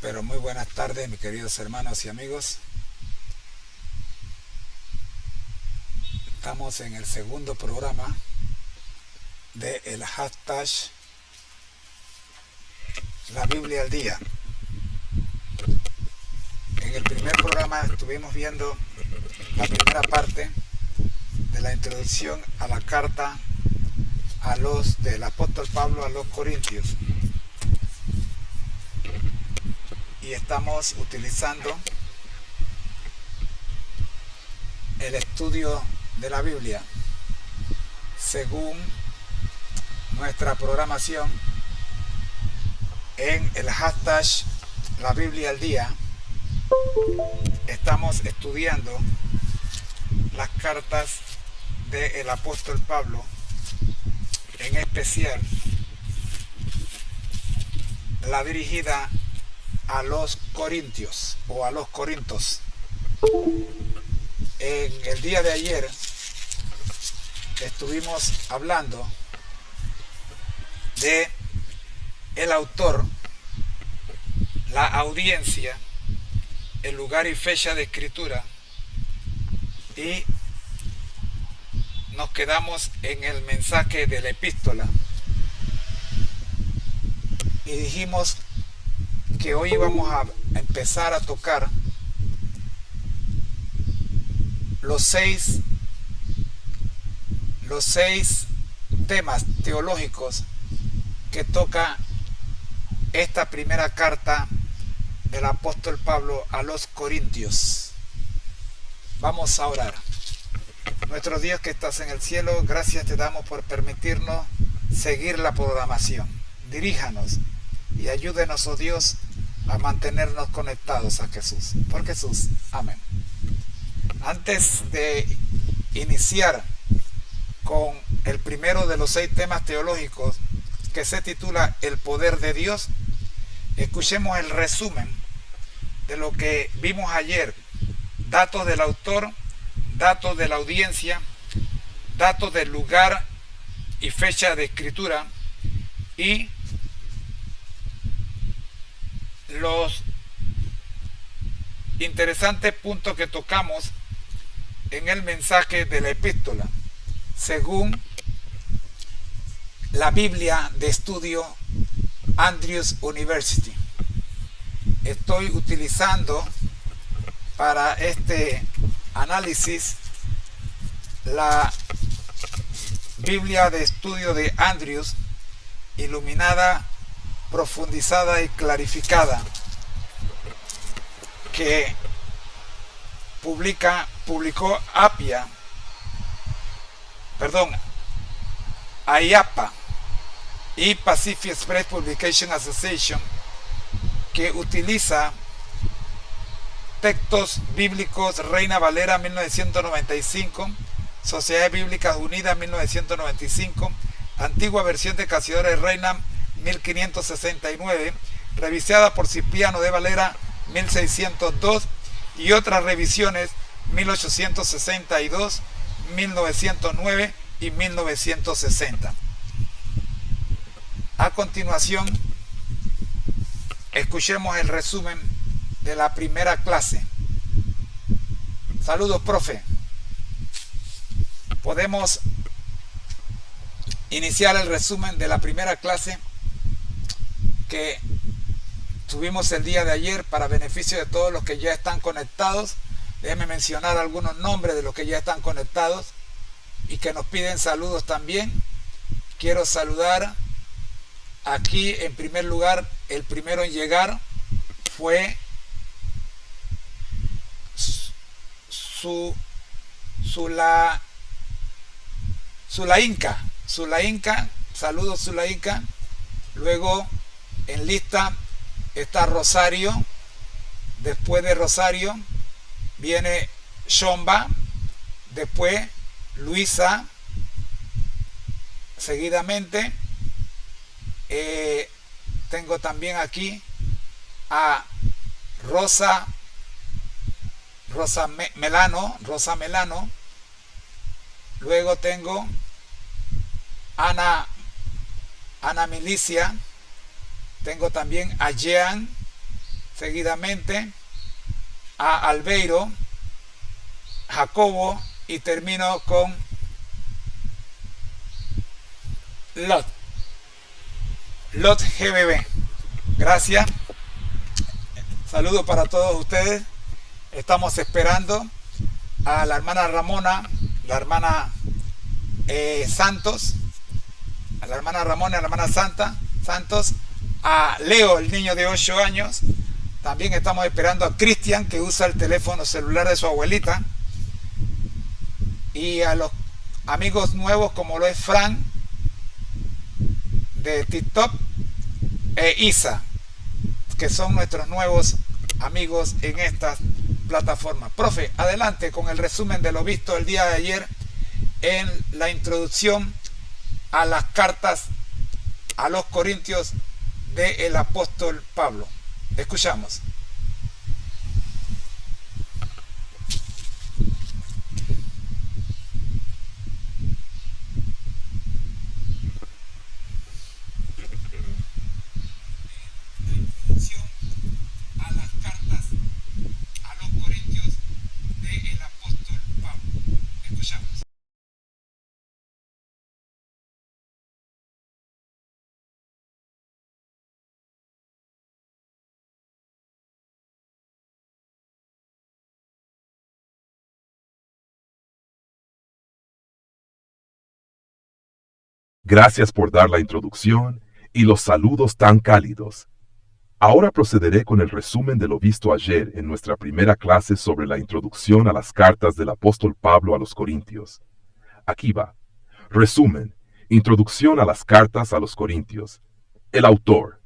Pero muy buenas tardes, mis queridos hermanos y amigos. Estamos en el segundo programa de el hashtag La Biblia al Día. En el primer programa estuvimos viendo la primera parte de la introducción a la carta del apóstol Pablo a los Corintios. Y estamos utilizando el estudio de la Biblia según nuestra programación en el hashtag La Biblia al Día. Estamos estudiando las cartas del apóstol Pablo, en especial la dirigida a los Corintios o a los Corintos. En el día de ayer estuvimos hablando de el autor, la audiencia, el lugar y fecha de escritura, y nos quedamos en el mensaje de la epístola y dijimos que hoy vamos a empezar a tocar los seis temas teológicos que toca esta primera carta del apóstol Pablo a los Corintios. Vamos a orar. Nuestro Dios que estás en el cielo, gracias te damos por permitirnos seguir la programación. Diríjanos y ayúdenos, oh Dios, a mantenernos conectados a Jesús. Por Jesús. Amén. Antes de iniciar con el primero de los 6 temas teológicos, que se titula El poder de Dios, escuchemos el resumen de lo que vimos ayer. Datos del autor, datos de la audiencia, datos del lugar y fecha de escritura y los interesantes puntos que tocamos en el mensaje de la epístola según la Biblia de estudio Andrews University. Estoy utilizando para este análisis la Biblia de estudio de Andrews, iluminada, profundizada y clarificada, que publicó IAPA y Pacific Express Publication Association, que utiliza textos bíblicos Reina Valera 1995, Sociedades Bíblicas Unidas 1995, antigua versión de Cazadores Reina 1569, revisada por Cipriano de Valera 1602 y otras revisiones 1862, 1909 y 1960. A continuación, escuchemos el resumen de la primera clase. Saludos, profe. Podemos iniciar el resumen de la primera clase que tuvimos el día de ayer para beneficio de todos los que ya están conectados. Déjenme mencionar algunos nombres de los que ya están conectados y que nos piden saludos también. Quiero saludar aquí en primer lugar, el primero en llegar fue Zulainca. Saludos, Zulainca. Luego en lista está Rosario. Después de Rosario viene Shomba. Después Luisa. Seguidamente tengo también aquí a Rosa Melano. Luego tengo Ana Milicia. Tengo también a Jean seguidamente a Albeiro, Jacobo y termino con Lot. Lot GBB. Gracias. Saludos para todos ustedes. Estamos esperando a la hermana Ramona, la hermana Santos, a la hermana Ramona, a la hermana Santos, a Leo, el niño de 8 años. También estamos esperando a Cristian, que usa el teléfono celular de su abuelita. Y a los amigos nuevos, como lo es Fran, de TikTok, e Isa, que son nuestros nuevos amigos en estas plataformas. Profe, adelante con el resumen de lo visto el día de ayer en la introducción a las cartas a los Corintios del apóstol Pablo. Escuchamos. Gracias por dar la introducción y los saludos tan cálidos. Ahora procederé con el resumen de lo visto ayer en nuestra primera clase sobre la introducción a las cartas del apóstol Pablo a los Corintios. Aquí va. Resumen. Introducción a las cartas a los Corintios. El autor.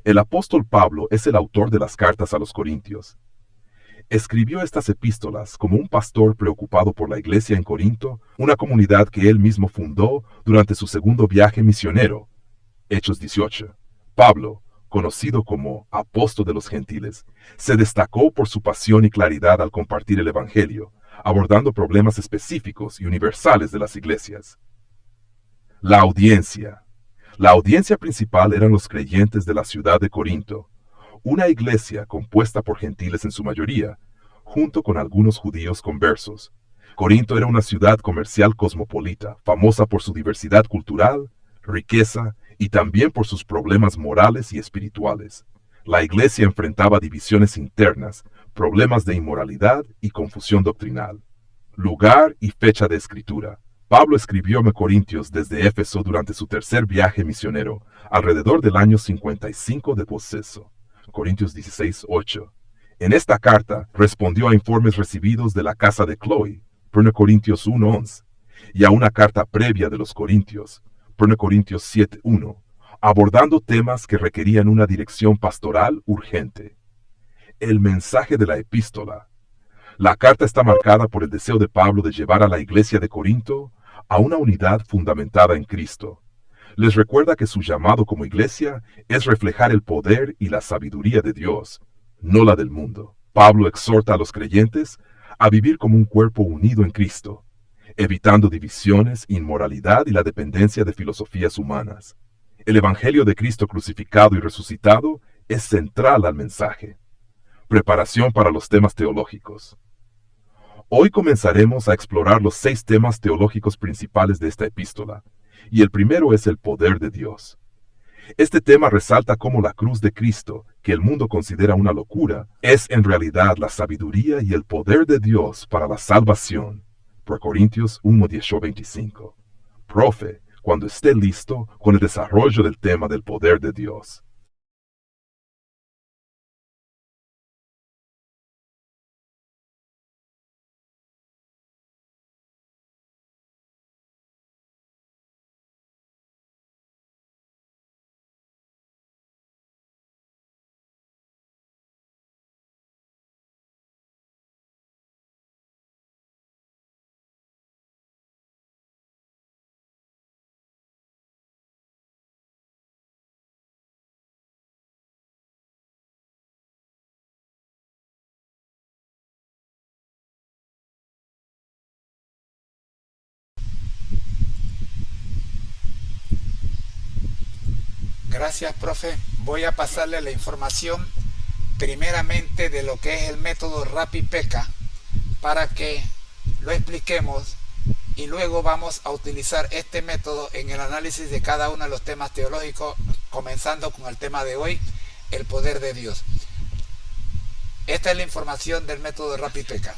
El apóstol Pablo es el autor de las cartas a los Corintios. Escribió estas epístolas como un pastor preocupado por la iglesia en Corinto, una comunidad que él mismo fundó durante su segundo viaje misionero. Hechos 18. Pablo, conocido como apóstol de los gentiles, se destacó por su pasión y claridad al compartir el evangelio, abordando problemas específicos y universales de las iglesias. La audiencia. La audiencia principal eran los creyentes de la ciudad de Corinto, una iglesia compuesta por gentiles en su mayoría, junto con algunos judíos conversos. Corinto era una ciudad comercial cosmopolita, famosa por su diversidad cultural, riqueza y también por sus problemas morales y espirituales. La iglesia enfrentaba divisiones internas, problemas de inmoralidad y confusión doctrinal. Lugar y fecha de escritura. Pablo escribió a Corintios desde Éfeso durante su tercer viaje misionero, alrededor del año 55 de Poseso. Corintios 16:8. En esta carta respondió a informes recibidos de la casa de Chloe, 1 Corintios 1:11, y a una carta previa de los Corintios, 1 Corintios 7:1, abordando temas que requerían una dirección pastoral urgente. El mensaje de la epístola. La carta está marcada por el deseo de Pablo de llevar a la iglesia de Corinto a una unidad fundamentada en Cristo. Les recuerda que su llamado como iglesia es reflejar el poder y la sabiduría de Dios, no la del mundo. Pablo exhorta a los creyentes a vivir como un cuerpo unido en Cristo, evitando divisiones, inmoralidad y la dependencia de filosofías humanas. El Evangelio de Cristo crucificado y resucitado es central al mensaje. Preparación para los temas teológicos. Hoy comenzaremos a explorar los 6 temas teológicos principales de esta epístola, y el primero es el poder de Dios. Este tema resalta cómo la cruz de Cristo, que el mundo considera una locura, es en realidad la sabiduría y el poder de Dios para la salvación. Por Corintios 1:18-25. Profe, cuando esté listo con el desarrollo del tema del poder de Dios. Gracias, profe. Voy a pasarle la información primeramente de lo que es el método Rapi-Peka para que lo expliquemos y luego vamos a utilizar este método en el análisis de cada uno de los temas teológicos, comenzando con el tema de hoy, el poder de Dios. Esta es la información del método Rapi-Peka.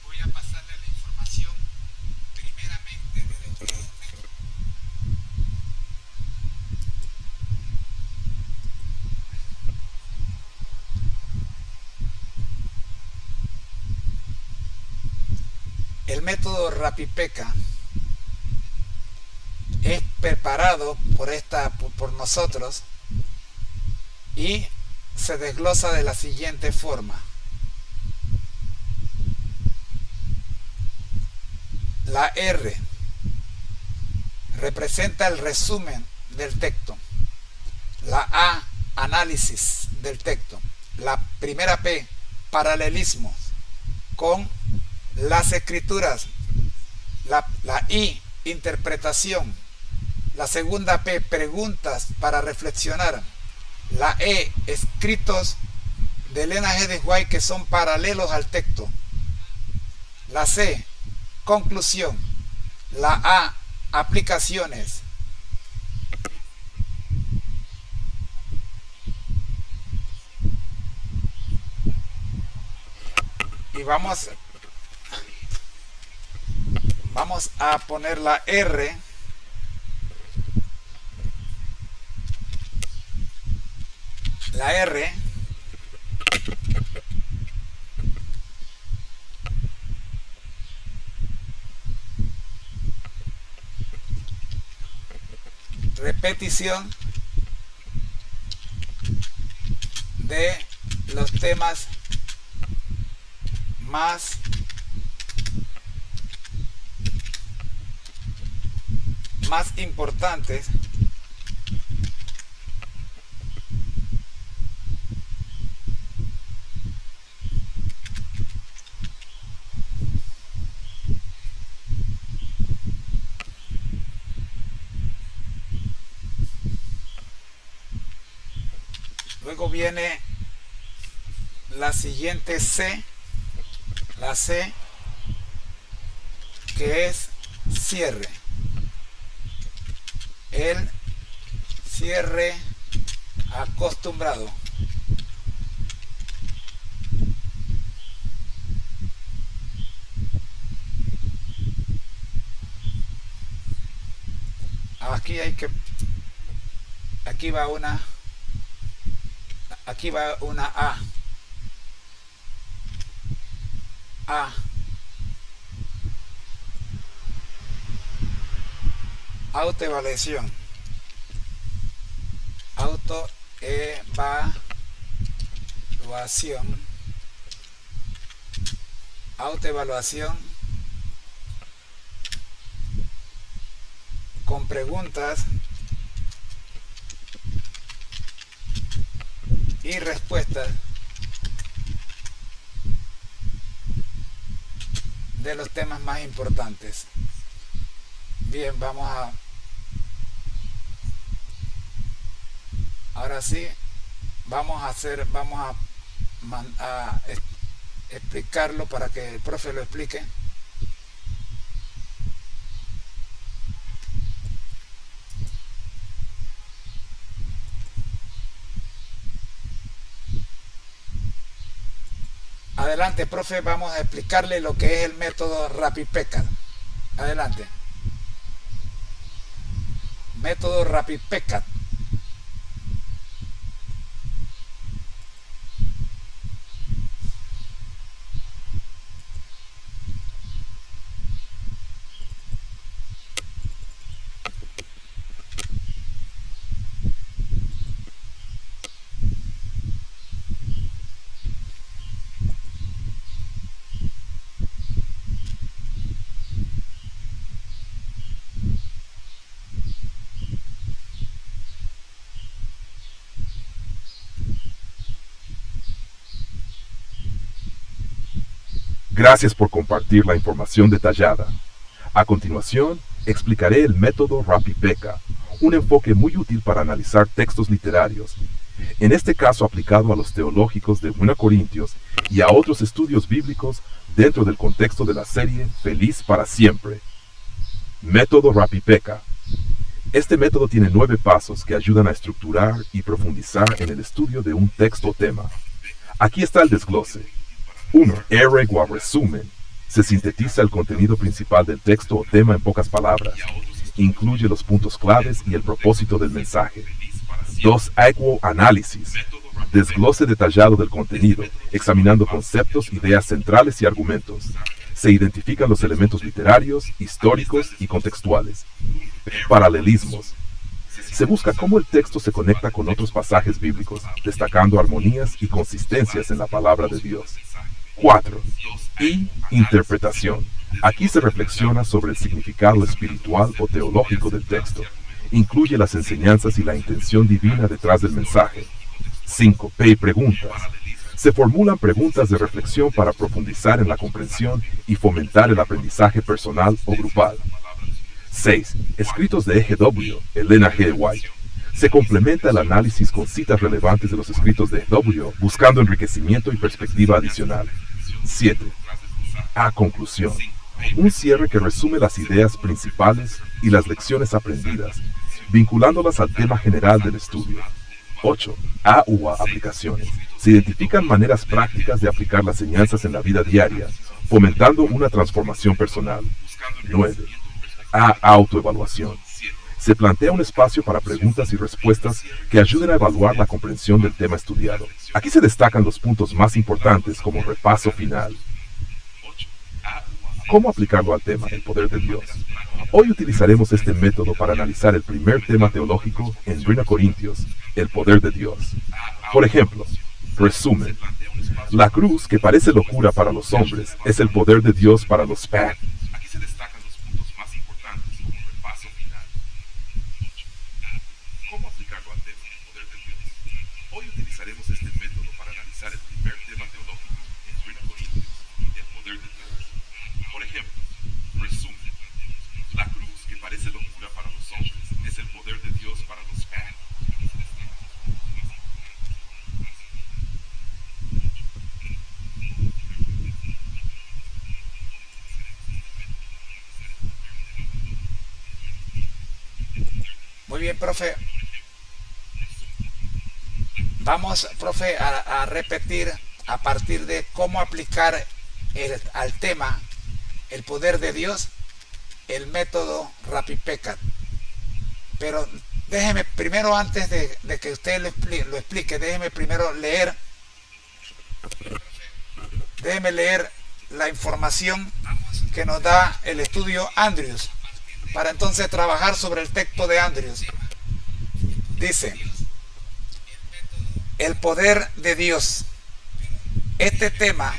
Voy a pasarle la información primeramente de lo que es el método Rapi-Peka. Es preparado por nosotros y se desglosa de la siguiente forma. La R representa el resumen del texto. La A, análisis del texto. La primera P, paralelismo con las escrituras. La I, interpretación. La segunda P, preguntas para reflexionar. La E, escritos de Elena G. de White que son paralelos al texto. La C, conclusión. La A, aplicaciones. Y vamos a poner la R. La R repetición de los temas más importantes luego viene la siguiente C, la C que es cierre. El cierre acostumbrado. Aquí va una A. Autoevaluación. Autoevaluación con preguntas y respuestas de los temas más importantes. Bien, ahora sí, vamos a explicarlo para que el profe lo explique. Adelante, profe, vamos a explicarle lo que es el método Rapi-Peka. Adelante. Método Rapi-Peka. Gracias por compartir la información detallada. A continuación, explicaré el método Rapi-Peka, un enfoque muy útil para analizar textos literarios en este caso aplicado a los teológicos de 1 Corintios y a otros estudios bíblicos dentro del contexto de la serie Feliz para Siempre. Método Rapipeka. Este método tiene 9 pasos que ayudan a estructurar y profundizar en el estudio de un texto o tema. Aquí está el desglose. 1. Ereg o resumen. Se sintetiza el contenido principal del texto o tema en pocas palabras. Incluye los puntos claves y el propósito del mensaje. 2. Equo análisis. Desglose detallado del contenido, examinando conceptos, ideas centrales y argumentos. Se identifican los elementos literarios, históricos y contextuales. Paralelismos. Se busca cómo el texto se conecta con otros pasajes bíblicos, destacando armonías y consistencias en la palabra de Dios. 4. Interpretación. Aquí se reflexiona sobre el significado espiritual o teológico del texto. Incluye las enseñanzas y la intención divina detrás del mensaje. 5. Preguntas. Se formulan preguntas de reflexión para profundizar en la comprensión y fomentar el aprendizaje personal o grupal. 6. Escritos de E.G.W. Elena G. White. Se complementa el análisis con citas relevantes de los escritos de E.G.W., buscando enriquecimiento y perspectiva adicional. 7. Conclusión. Un cierre que resume las ideas principales y las lecciones aprendidas, vinculándolas al tema general del estudio. 8. Aplicaciones. Se identifican maneras prácticas de aplicar las enseñanzas en la vida diaria, fomentando una transformación personal. 9. Autoevaluación. Se plantea un espacio para preguntas y respuestas que ayuden a evaluar la comprensión del tema estudiado. Aquí se destacan los puntos más importantes como repaso final. ¿Cómo aplicarlo al tema, el poder de Dios? Hoy utilizaremos este método para analizar el primer tema teológico en 1 Corintios, el poder de Dios. Por ejemplo, resumen. La cruz, que parece locura para los hombres, es el poder de Dios para los PAC. Aquí se destacan los puntos más importantes como repaso final. ¿Cómo aplicarlo al tema, el poder de Dios? Hoy utilizaremos este método para analizar el primer tema teológico en 1 Corintios, el poder de Dios. Por ejemplo, resumen. La cruz, que parece locura para los hombres, es el poder de Dios para los PAC. Muy bien, profe. Vamos, profe, a repetir a partir de cómo aplicar al tema el poder de Dios, el método Rapipeka. Pero déjeme primero, antes de que usted lo explique, déjeme primero leer la información que nos da el estudio Andrews, para entonces trabajar sobre el texto de Andrews. Dice: el poder de Dios. Este tema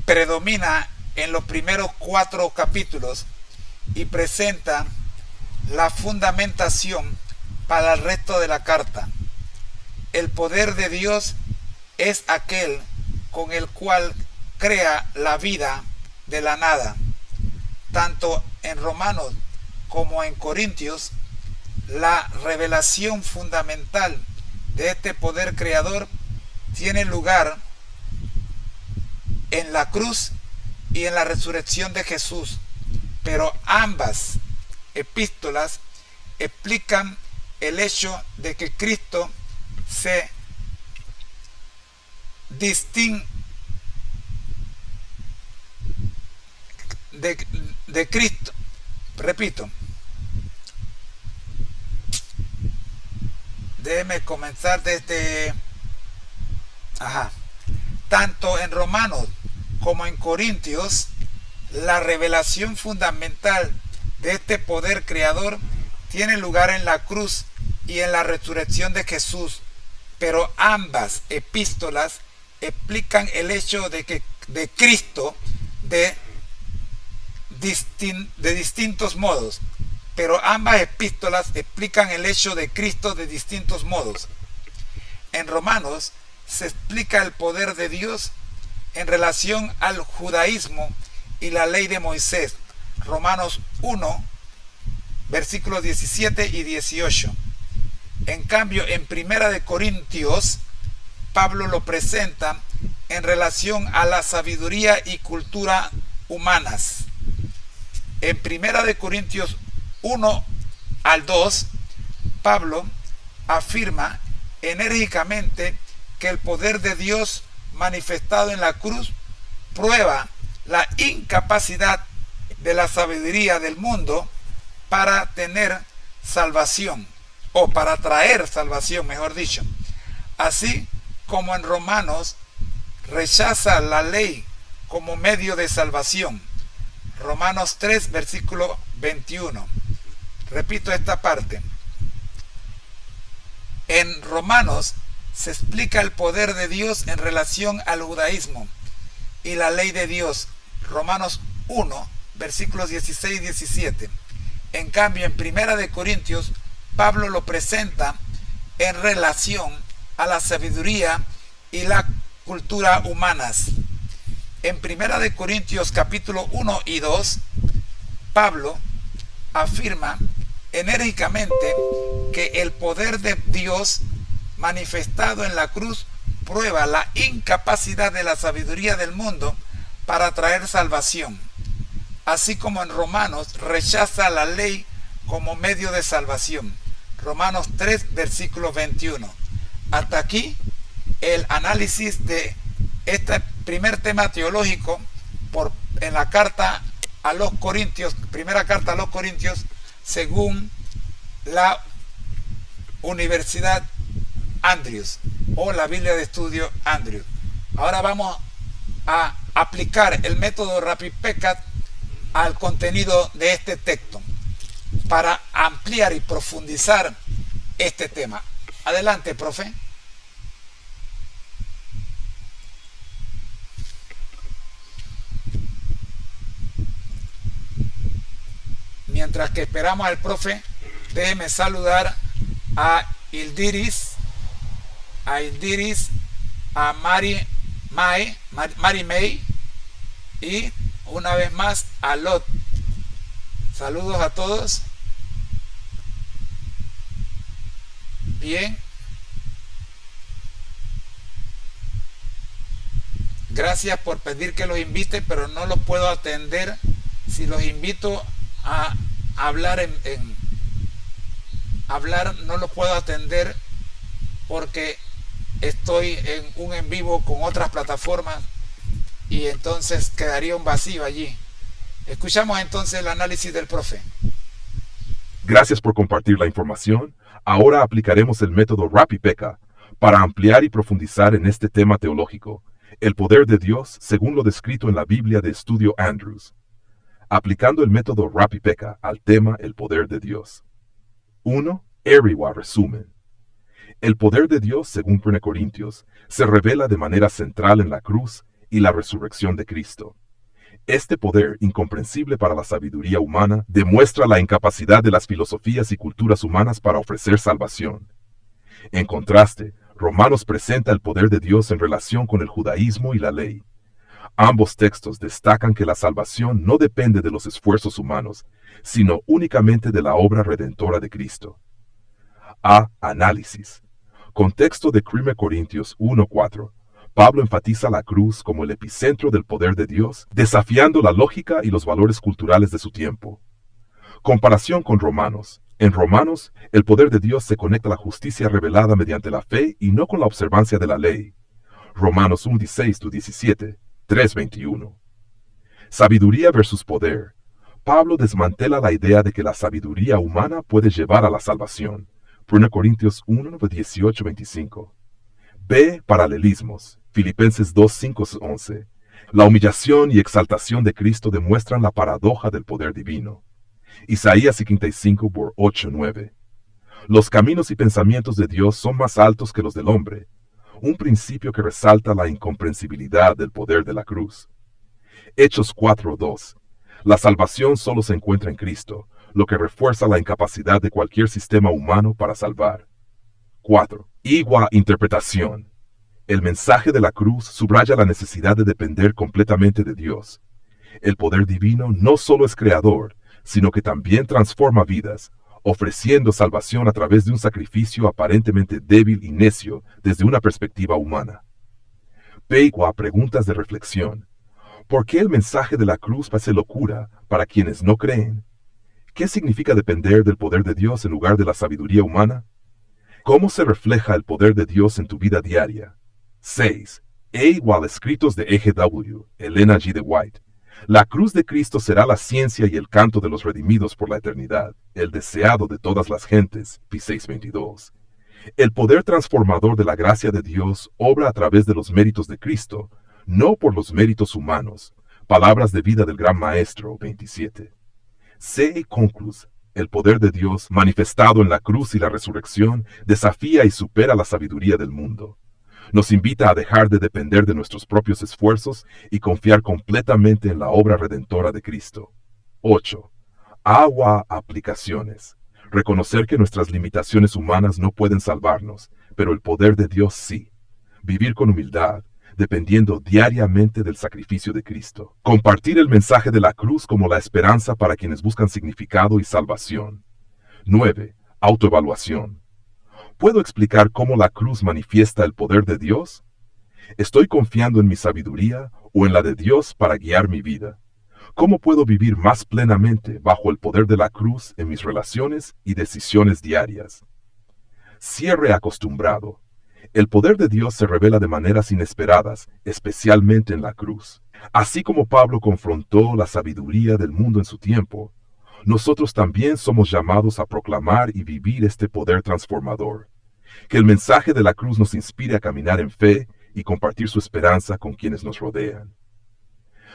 predomina en los primeros 4 capítulos y presenta la fundamentación para el resto de la carta. El poder de Dios es aquel con el cual crea la vida de la nada. Tanto en Romanos como en Corintios, la revelación fundamental de este poder creador tiene lugar en la cruz y en la resurrección de Jesús, pero ambas epístolas explican el hecho de que Cristo se distingue de Cristo. Repito, déjeme comenzar desde tanto en Romanos como en Corintios, la revelación fundamental de este poder creador tiene lugar en la cruz y en la resurrección de Jesús, pero ambas epístolas explican el hecho de Cristo de distintos modos. Pero ambas epístolas explican el hecho de Cristo de distintos modos. En Romanos se explica el poder de Dios en relación al judaísmo y la ley de Moisés. Romanos 1, versículos 17 y 18. En cambio, en Primera de Corintios, Pablo lo presenta en relación a la sabiduría y cultura humanas. En Primera de Corintios 1 al 2, Pablo afirma enérgicamente que el poder de Dios manifestado en la cruz prueba la incapacidad de la sabiduría del mundo para tener salvación, o para traer salvación, mejor dicho. Así como en Romanos rechaza la ley como medio de salvación. Romanos 3, versículo 21. Repito esta parte. En Romanos se explica el poder de Dios en relación al judaísmo y la ley de Dios. Romanos 1, versículos 16 y 17. En cambio, en Primera de Corintios, Pablo lo presenta en relación a la sabiduría y la cultura humanas. En Primera de Corintios capítulo 1 y 2, Pablo afirma enérgicamente que el poder de Dios manifestado en la cruz prueba la incapacidad de la sabiduría del mundo para traer salvación, así como en Romanos rechaza la ley como medio de salvación. Romanos 3, versículo 21. Hasta aquí el análisis de este primer tema teológico en la carta a los Corintios, primera carta a los Corintios, según la Universidad Andrews o la Biblia de Estudio Andrews. Ahora vamos a aplicar el método RapiPeCat al contenido de este texto para ampliar y profundizar este tema. Adelante, profe. Mientras que esperamos al profe, déjeme saludar a Ildiris, a Mari May y una vez más a Lot. Saludos a todos. Bien. Gracias por pedir que los invite, pero no los puedo atender. Si los invito a hablar hablar, no los puedo atender porque estoy en un en vivo con otras plataformas y entonces quedaría un vacío allí. Escuchamos entonces el análisis del profe. Gracias por compartir la información. Ahora aplicaremos el método RapiPeCat para ampliar y profundizar en este tema teológico, el poder de Dios según lo descrito en la Biblia de Estudio Andrews. Aplicando el método RapiPeCat al tema el poder de Dios. 1. Eriwa resumen. El poder de Dios, según 1 Corintios, se revela de manera central en la cruz y la resurrección de Cristo. Este poder, incomprensible para la sabiduría humana, demuestra la incapacidad de las filosofías y culturas humanas para ofrecer salvación. En contraste, Romanos presenta el poder de Dios en relación con el judaísmo y la ley. Ambos textos destacan que la salvación no depende de los esfuerzos humanos, sino únicamente de la obra redentora de Cristo. A. Análisis. Contexto de 1 Corintios 1:4. Pablo enfatiza la cruz como el epicentro del poder de Dios, desafiando la lógica y los valores culturales de su tiempo. Comparación con Romanos. En Romanos, el poder de Dios se conecta a la justicia revelada mediante la fe y no con la observancia de la ley. Romanos 1:16-17, 3:21. Sabiduría versus poder. Pablo desmantela la idea de que la sabiduría humana puede llevar a la salvación. 1 Corintios 1:18-25. B. Paralelismos. Filipenses 2:5-11. La humillación y exaltación de Cristo demuestran la paradoja del poder divino. Isaías 55:8-9. Los caminos y pensamientos de Dios son más altos que los del hombre, un principio que resalta la incomprensibilidad del poder de la cruz. Hechos 4:2. La salvación solo se encuentra en Cristo, lo que refuerza la incapacidad de cualquier sistema humano para salvar. 4. Igual interpretación. El mensaje de la cruz subraya la necesidad de depender completamente de Dios. El poder divino no solo es creador, sino que también transforma vidas, ofreciendo salvación a través de un sacrificio aparentemente débil y necio desde una perspectiva humana. Pegua preguntas de reflexión. ¿Por qué el mensaje de la cruz parece locura para quienes no creen? ¿Qué significa depender del poder de Dios en lugar de la sabiduría humana? ¿Cómo se refleja el poder de Dios en tu vida diaria? 6. Escritos de E.G.W. Elena G. de White. La cruz de Cristo será la ciencia y el canto de los redimidos por la eternidad, el deseado de todas las gentes. Pi 6:22. El poder transformador de la gracia de Dios obra a través de los méritos de Cristo, no por los méritos humanos. Palabras de vida del Gran Maestro. 27. C. Conclus. El poder de Dios, manifestado en la cruz y la resurrección, desafía y supera la sabiduría del mundo. Nos invita a dejar de depender de nuestros propios esfuerzos y confiar completamente en la obra redentora de Cristo. 8. Aplicaciones. Reconocer que nuestras limitaciones humanas no pueden salvarnos, pero el poder de Dios sí. Vivir con humildad, dependiendo diariamente del sacrificio de Cristo. Compartir el mensaje de la cruz como la esperanza para quienes buscan significado y salvación. 9. Autoevaluación. ¿Puedo explicar cómo la cruz manifiesta el poder de Dios? ¿Estoy confiando en mi sabiduría o en la de Dios para guiar mi vida? ¿Cómo puedo vivir más plenamente bajo el poder de la cruz en mis relaciones y decisiones diarias? Cierre acostumbrado. El poder de Dios se revela de maneras inesperadas, especialmente en la cruz. Así como Pablo confrontó la sabiduría del mundo en su tiempo, nosotros también somos llamados a proclamar y vivir este poder transformador. Que el mensaje de la cruz nos inspire a caminar en fe y compartir su esperanza con quienes nos rodean.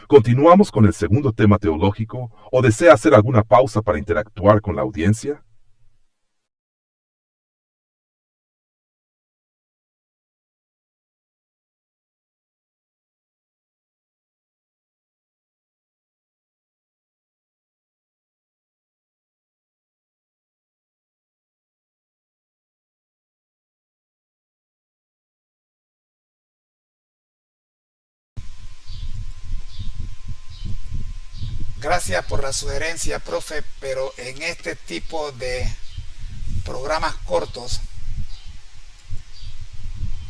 ¿Continuamos con el segundo tema teológico o desea hacer alguna pausa para interactuar con la audiencia? Gracias por la sugerencia, profe, pero en este tipo de programas cortos,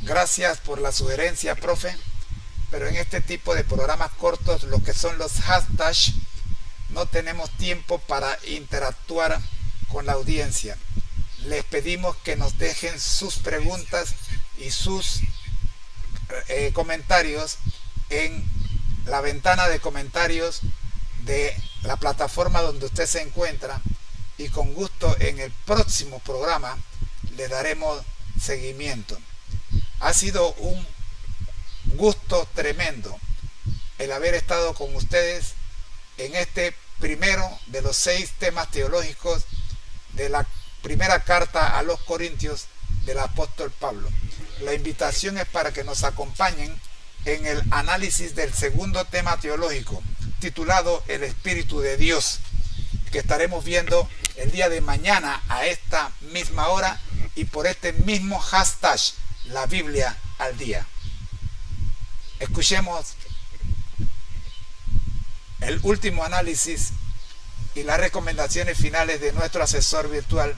gracias por la sugerencia, profe, pero en este tipo de programas cortos, lo que son los hashtags, no tenemos tiempo para interactuar con la audiencia. Les pedimos que nos dejen sus preguntas y sus comentarios en la ventana de comentarios de la plataforma donde usted se encuentra, y con gusto en el próximo programa le daremos seguimiento. Ha sido un gusto tremendo el haber estado con ustedes en este primero de los 6 temas teológicos de la primera carta a los Corintios del apóstol Pablo. La invitación es para que nos acompañen en el análisis del segundo tema teológico, titulado El Espíritu de Dios, que estaremos viendo el día de mañana a esta misma hora y por este mismo hashtag, la Biblia al día. Escuchemos el último análisis y las recomendaciones finales de nuestro asesor virtual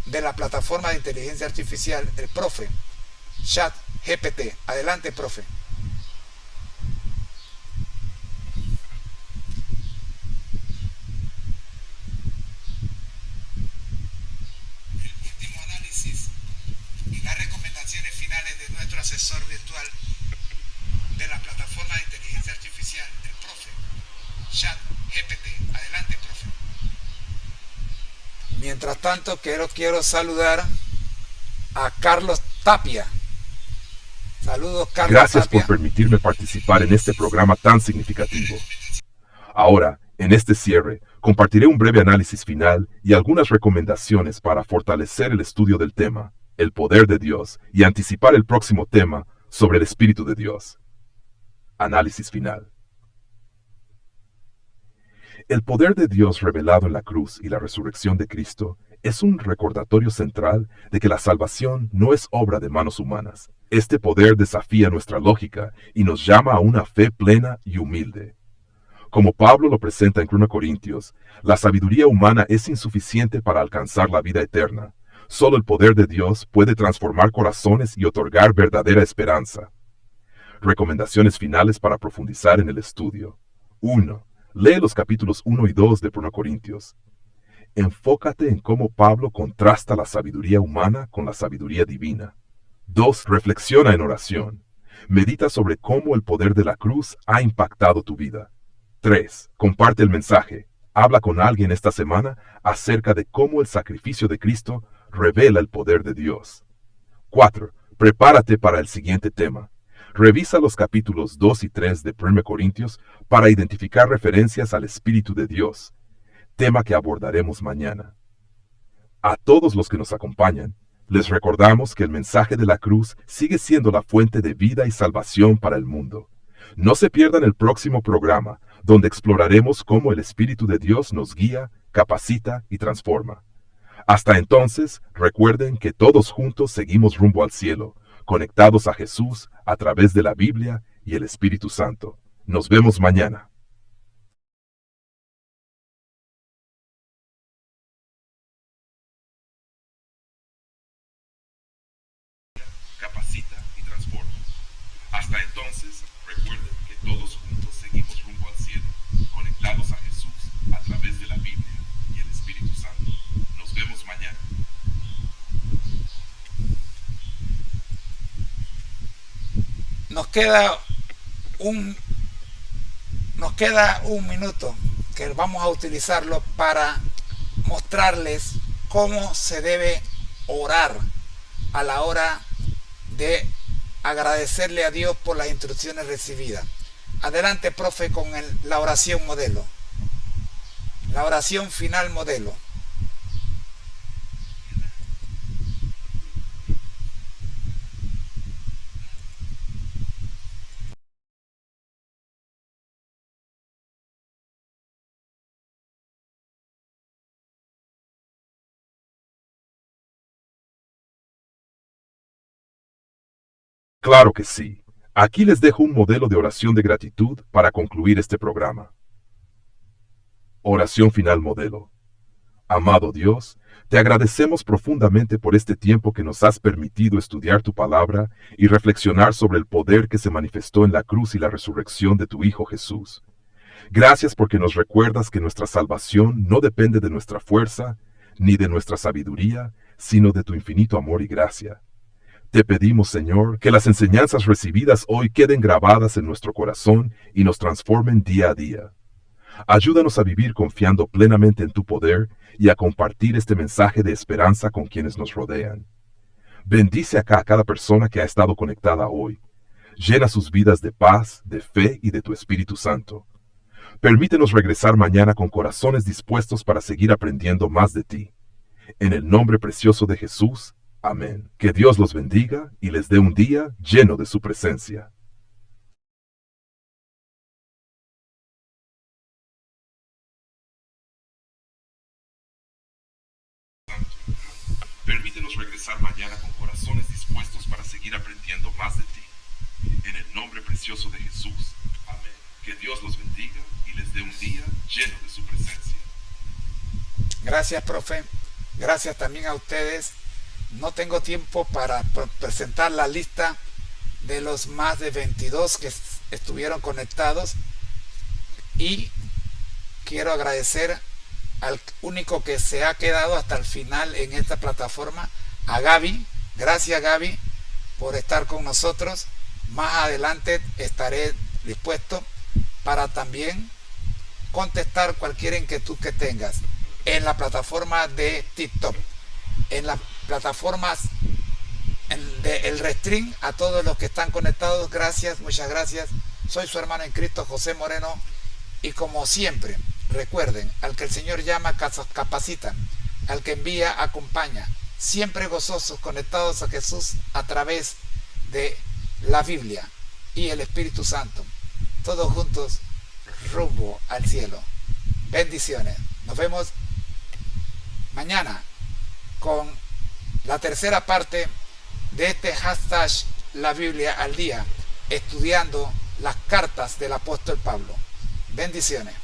de la plataforma de inteligencia artificial, el profe ChatGPT. Adelante, profe. Asesor virtual de la plataforma de inteligencia artificial, el profe ChatGPT. Adelante, profe. Mientras tanto, quiero saludar a Carlos Tapia. Saludos, Carlos. Gracias Tapia. por permitirme participar en este programa tan significativo. Ahora, en este cierre, compartiré un breve análisis final y algunas recomendaciones para fortalecer el estudio del tema, el poder de Dios, y anticipar el próximo tema sobre el Espíritu de Dios. Análisis final. El poder de Dios revelado en la cruz y la resurrección de Cristo es un recordatorio central de que la salvación no es obra de manos humanas. Este poder desafía nuestra lógica y nos llama a una fe plena y humilde. Como Pablo lo presenta en 1 Corintios, la sabiduría humana es insuficiente para alcanzar la vida eterna. Solo el poder de Dios puede transformar corazones y otorgar verdadera esperanza. Recomendaciones finales para profundizar en el estudio. 1. Lee los capítulos 1 y 2 de 1 Corintios. Enfócate en cómo Pablo contrasta la sabiduría humana con la sabiduría divina. 2. Reflexiona en oración. Medita sobre cómo el poder de la cruz ha impactado tu vida. 3. Comparte el mensaje. Habla con alguien esta semana acerca de cómo el sacrificio de Cristo revela el poder de Dios. 4. Prepárate para el siguiente tema. Revisa los capítulos 2 y 3 de 1 Corintios para identificar referencias al Espíritu de Dios, tema que abordaremos mañana. A todos los que nos acompañan, les recordamos que el mensaje de la cruz sigue siendo la fuente de vida y salvación para el mundo. No se pierdan el próximo programa, donde exploraremos cómo el Espíritu de Dios nos guía, capacita y transforma. Hasta entonces, recuerden que todos juntos seguimos rumbo al cielo, conectados a Jesús a través de la Biblia y el Espíritu Santo. Nos vemos mañana. Capacita y transforma. Hasta entonces, recuerden que todos juntos seguimos rumbo al cielo, conectados a Jesús a través de la Biblia y el Espíritu Santo. Nos vemos mañana. Nos queda un minuto que vamos a utilizarlo para mostrarles cómo se debe orar a la hora de agradecerle a Dios por las instrucciones recibidas. Adelante, profe, con la oración modelo. La oración final modelo. Claro que sí. Aquí les dejo un modelo de oración de gratitud para concluir este programa. Oración final modelo. Amado Dios, te agradecemos profundamente por este tiempo que nos has permitido estudiar tu palabra y reflexionar sobre el poder que se manifestó en la cruz y la resurrección de tu Hijo Jesús. Gracias porque nos recuerdas que nuestra salvación no depende de nuestra fuerza ni de nuestra sabiduría, sino de tu infinito amor y gracia. Te pedimos, Señor, que las enseñanzas recibidas hoy queden grabadas en nuestro corazón y nos transformen día a día. Ayúdanos a vivir confiando plenamente en tu poder y a compartir este mensaje de esperanza con quienes nos rodean. Bendice acá a cada persona que ha estado conectada hoy. Llena sus vidas de paz, de fe y de tu Espíritu Santo. Permítenos regresar mañana con corazones dispuestos para seguir aprendiendo más de ti. En el nombre precioso de Jesús, amén. Que Dios los bendiga y les dé un día lleno de su presencia. Permítenos regresar mañana con corazones dispuestos para seguir aprendiendo más de ti. En el nombre precioso de Jesús, amén. Que Dios los bendiga y les dé un día lleno de su presencia. Gracias, profe. Gracias también a ustedes. No tengo tiempo para presentar la lista de los más de 22 que estuvieron conectados. Y quiero agradecer al único que se ha quedado hasta el final en esta plataforma, a Gaby. Gracias, Gaby, por estar con nosotros. Más adelante estaré dispuesto para también contestar cualquier inquietud que tengas en la plataforma de TikTok, en las plataformas del Restream. A todos los que están conectados, gracias, muchas gracias. Soy su hermano en Cristo, José Moreno, y como siempre, recuerden, al que el Señor llama, capacita, al que envía, acompaña. Siempre gozosos, conectados a Jesús a través de la Biblia y el Espíritu Santo. Todos juntos, rumbo al cielo. Bendiciones. Nos vemos mañana con la tercera parte de este hashtag La Biblia al Día, estudiando las cartas del apóstol Pablo. Bendiciones.